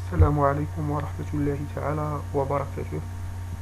السلام عليكم ورحمة الله تعالى وبركاته.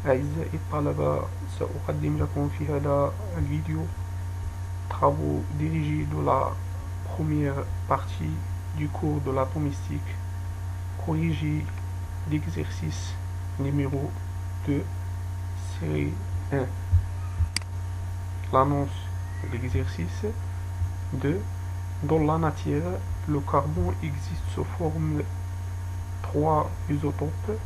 أعزائي الطلبة، سأقدم لكم في هذا الفيديو travaux dirigés de la première partie du cours de l'atomistique, corrigé d'exercice numéro 2, série 1. L'annonce de l'exercice 2. Dans la matière, le carbone existe sous forme 3 isotopes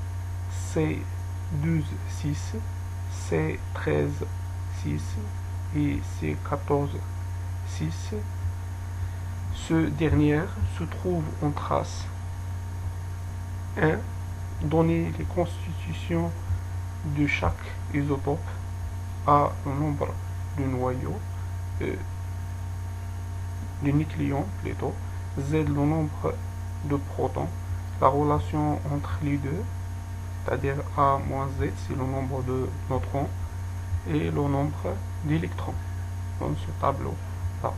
C12,6, C13,6 et C14,6. Ce dernier se trouve en trace 1. Donner les constitutions de chaque isotope. A. Le nombre de noyaux, de nucléons plutôt. Z. Le nombre de protons. La relation entre les deux, c'est-à-dire A moins Z, c'est le nombre de neutrons et le nombre d'électrons dans ce tableau. Là.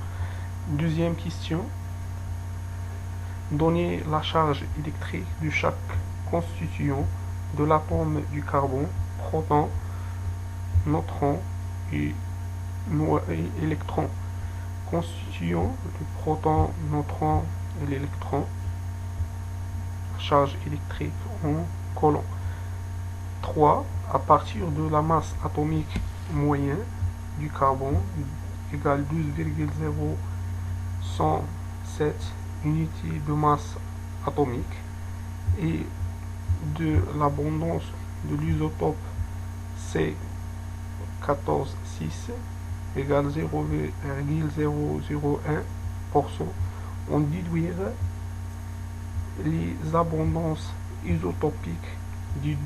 Deuxième question. Donner la charge électrique de chaque constituant de l'atome du carbone, proton, neutron et électron. Constituant le proton, neutron et l'électron. Charge électrique en coulomb. 3. À partir de la masse atomique moyenne du carbone égale 12,0107 unités de masse atomique et de l'abondance de l'isotope C14,6 égale 0,001%, on déduire les abondances isotopiques des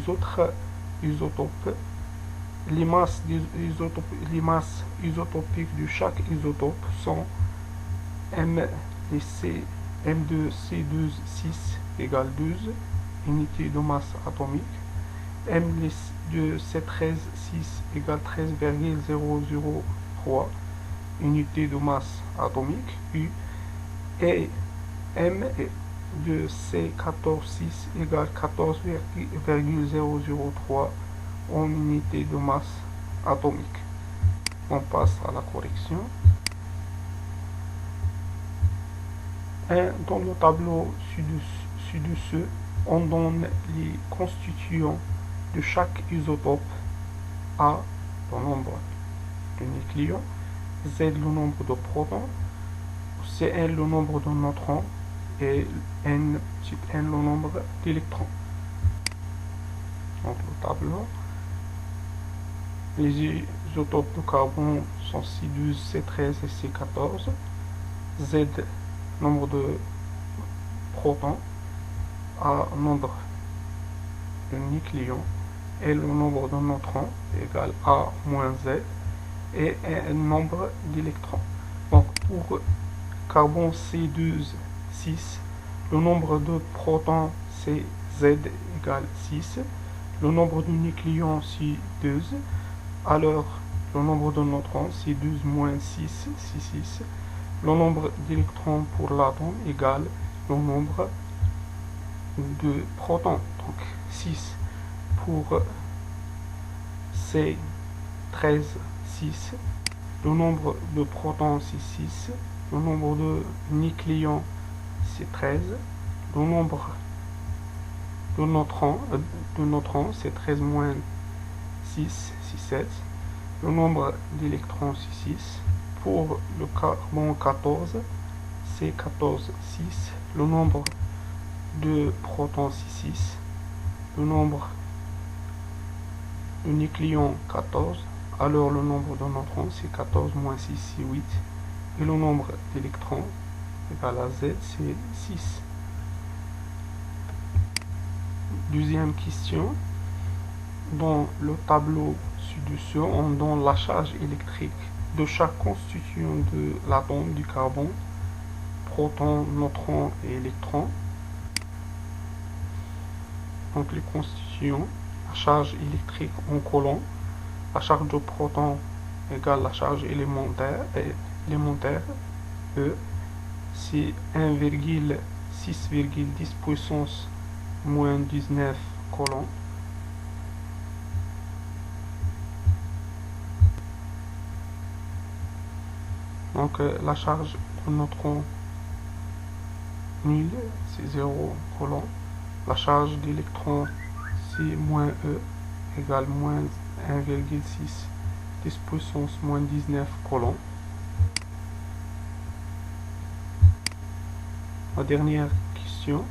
autres isotopes, les masses isotopiques de chaque isotope sont M2C12,6 égale 12 unités de masse atomique, M2C13,6 égale 13,003 unités de masse atomique, et M de C14,6 égale 14,003 en unité de masse atomique. On passe à la correction. Dans le tableau ci-dessous, on donne les constituants de chaque isotope. A, le nombre de nucléons, Z, le nombre de protons, Cn, le nombre de neutrons, et N, le nombre d'électrons. Donc le tableau, les isotopes de carbone sont C12, C13 et C14. Z, nombre de protons, A, nombre de nucléons, et le nombre de neutrons égale A moins Z, et un nombre d'électrons. Donc pour carbone C12,6, le nombre de protons c'est Z égale 6, le nombre de nucléons c'est 12, alors le nombre de neutrons c'est 12 moins 6, c'est 6, le nombre d'électrons pour l'atome égale le nombre de protons, donc 6 pour C13,6, le nombre de protons c'est 6, le nombre de nucléons c'est 13, le nombre de neutrons c'est 13 moins 6, c'est 7, le nombre d'électrons c'est 6, pour le carbone 14 c'est 14,6, le nombre de protons c'est 6, le nombre de nucléons 14, alors le nombre de neutrons c'est 14 moins 6 c'est 8, et le nombre d'électrons égal à Z c'est 6. Deuxième question. Dans le tableau ci-dessous, on donne la charge électrique de chaque constituant de l'atome du carbone, proton, neutron et électron. Donc les constituants, la charge électrique en coulomb, la charge de proton égale la charge élémentaire, E, c'est 1,6 6,10 puissance moins 19 coulombs. Donc la charge de neutron nulle, c'est 0 coulomb. La charge d'électron, c'est moins E, égale moins 1,6 10 puissance moins 19 coulombs. La dernière question.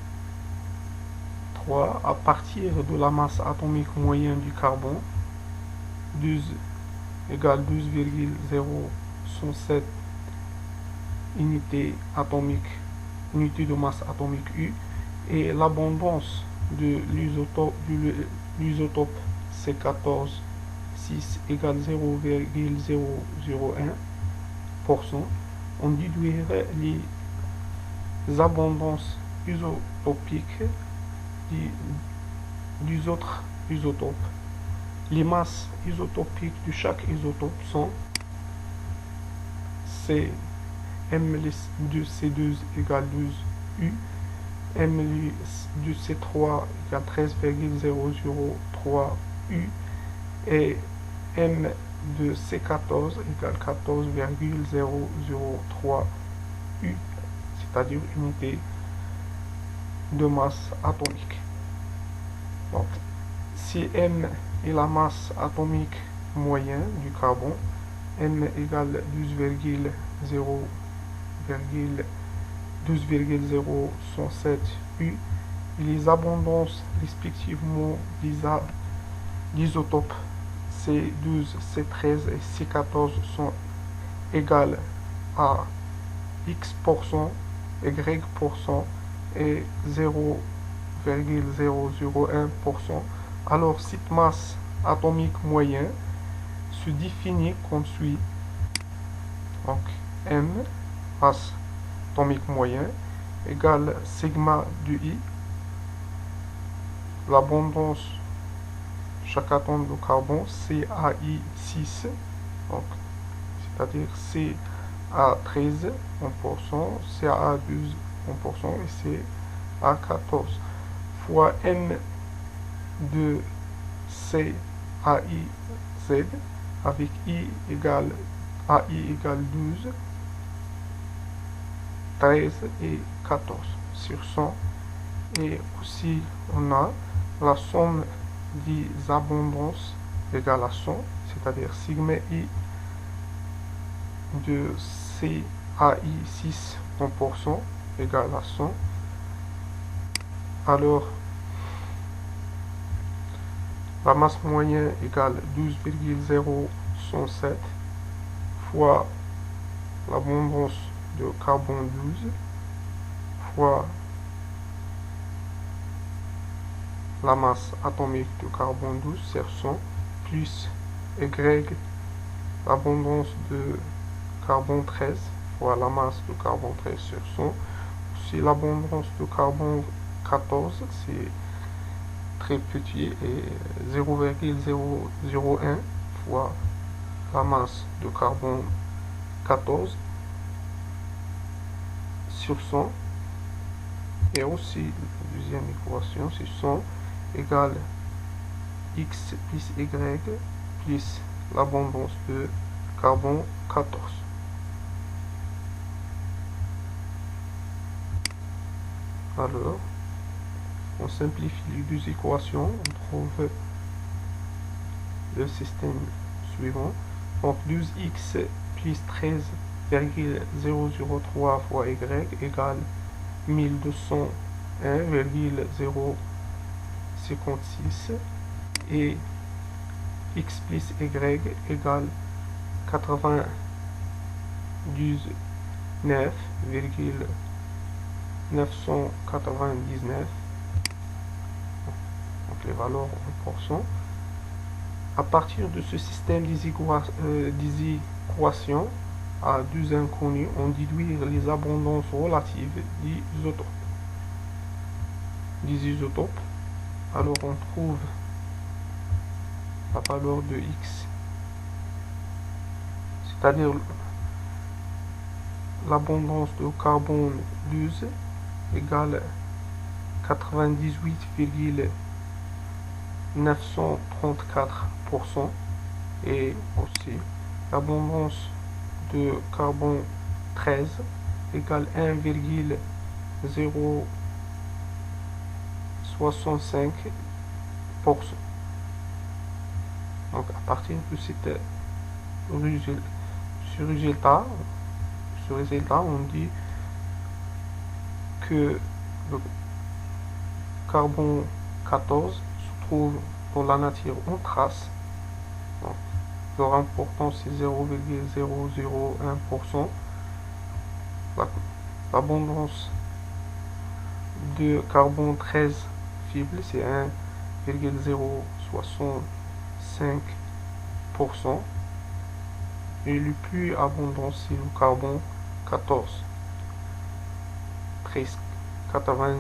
3. À partir de la masse atomique moyenne du carbone, 12 égale 12,007 unités atomiques, unité de masse atomique U, et l'abondance de l'isotope C14 6 égale 0,001%, on déduirait les abondances isotopiques des autres isotopes. Les masses isotopiques de chaque isotope sont C M de C2 égale 12 U, M de C3 égale 13,003 U et M de C14 égale 14,003 U, c'est-à-dire unité de masse atomique. Donc, si M est la masse atomique moyenne du carbone, M égale 12,007 U, et les abondances respectivement des isotopes C12, C13 et C14 sont égales à X%, Y% et 0,001%. Alors cette masse atomique moyenne se définit comme suit. Donc M, masse atomique moyenne, égale sigma de I, l'abondance de chaque atome de carbone, CaI6, donc c'est-à-dire CA13 1%, CA12 1% et CA14, fois M de CAIZ avec I égale AI égale 12, 13 et 14 sur 100. Et aussi on a la somme des abondances égale à 100, c'est-à-dire sigma I de CAI6 1% égale à 100. Alors la masse moyenne égale 12,007 fois l'abondance de carbone 12 fois la masse atomique de carbone 12 sur 100 plus Y, l'abondance de carbone 13 fois la masse de carbone 13 sur 100. Si l'abondance de carbone 14, c'est très petit, et 0,001 fois la masse de carbone 14 sur 100. Et aussi la deuxième équation, c'est 100 égale X plus Y plus l'abondance de carbone 14. Alors, on simplifie les deux équations, on trouve le système suivant. Donc 12x plus 13,003 fois y égale 1201,056 et x plus y égale 99,999. Donc les valeurs en pourcent. À partir de ce système des équations à deux inconnus, on déduit les abondances relatives des isotopes. Alors on trouve la valeur de X, c'est-à-dire l'abondance de carbone 12 égale 98,934%, et aussi l'abondance de carbone 13 égale 1,065%. Donc à partir de ce résultat, on dit que le carbone 14 se trouve dans la nature en trace. Donc, leur importance c'est 0,001%. L'abondance de carbone 13 faible c'est 1,065%. Et le plus abondant c'est le carbone 14, presque 99%.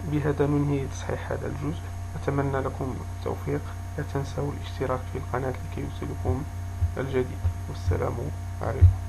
بهذا ننهي تصحيح هذا الجزء. أتمنى لكم التوفيق. لا تنسوا الاشتراك في القناة لكي يوصلكم الجديد. والسلام عليكم.